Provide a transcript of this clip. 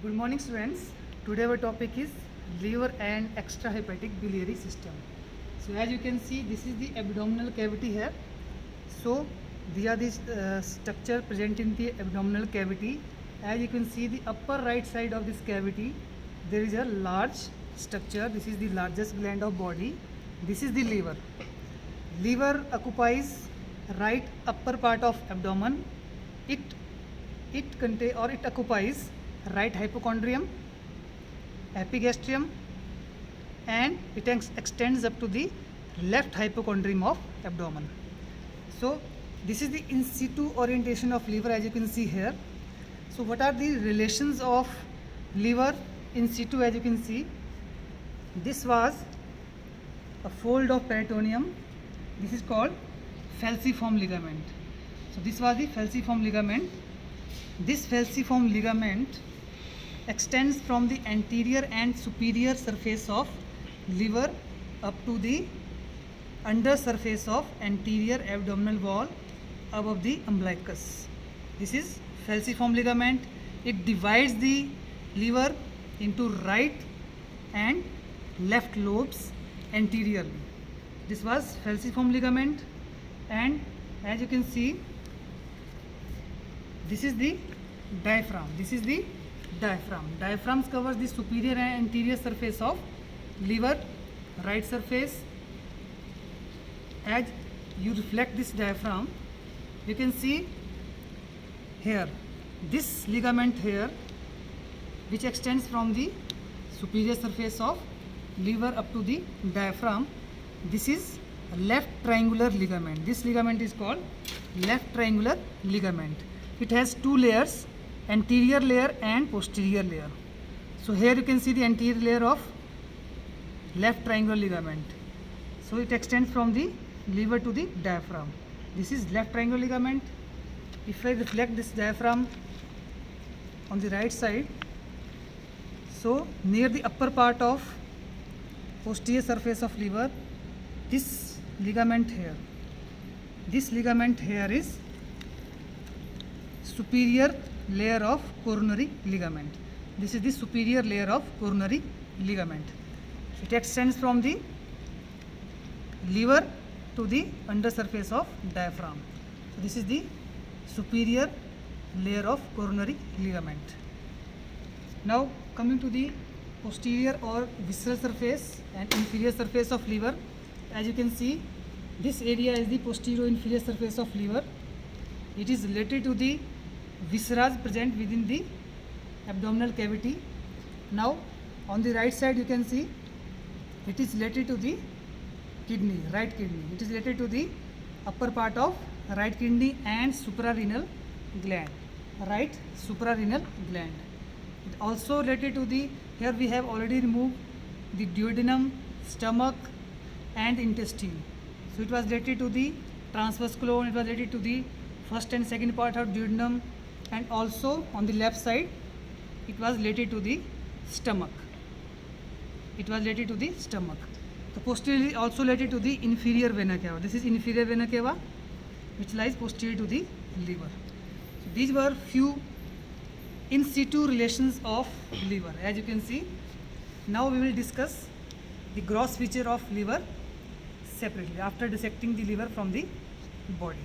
Good morning, students. Today our topic is liver and extrahepatic biliary system. So as you can see, this is the abdominal cavity here. So these are the structure present in the abdominal cavity. As you can see, the upper right side of this cavity, there is a large structure. This is the largest gland of body. This is the liver. Liver occupies right upper part of abdomen. It occupies right hypochondrium, epigastrium, and it extends up to the left hypochondrium of abdomen. So this is the in situ orientation of liver, as you can see here. So what are the relations of liver in situ? As you can see, this was a fold of peritoneum. This is called falciform ligament. So this was the falciform ligament. This falciform ligament extends from the anterior and superior surface of liver up to the under surface of anterior abdominal wall above the umbilicus. This is falciform ligament. It divides the liver into right and left lobes anteriorly. This was falciform ligament, and as you can see, this is the diaphragm. This is the diaphragm. Diaphragm covers the superior and anterior surface of liver, right surface. As you reflect this diaphragm, you can see here this ligament here, which extends from the superior surface of liver up to the diaphragm. This is a left triangular ligament. This ligament is called left triangular ligament. It has two layers, anterior layer and posterior layer. So here you can see the anterior layer of left triangular ligament. So it extends from the liver to the diaphragm. This is left triangular ligament. If I reflect this diaphragm on the right side, so near the upper part of posterior surface of liver, this ligament here is superior layer of coronary ligament. This is the superior layer of coronary ligament. It extends from the liver to the under surface of diaphragm. So this is the superior layer of coronary ligament. Now coming to the posterior or visceral surface and inferior surface of liver, as you can see, this area is the posterior inferior surface of liver. It is related to the viscera present within the abdominal cavity. Now on the right side you can see it is related to the kidney, right kidney. It is related to the upper part of right kidney and suprarenal gland, right suprarenal gland. It also related to the, here we have already removed the duodenum, stomach and intestine. So it was related to the transverse colon, it was related to the first and second part of duodenum, and also on the left side it was related to the stomach. It was related to the stomach. So posteriorly also related to the inferior vena cava. This is inferior vena cava, which lies posterior to the liver. So these were few in situ relations of liver. As you can see, now we will discuss the gross feature of liver separately after dissecting the liver from the body.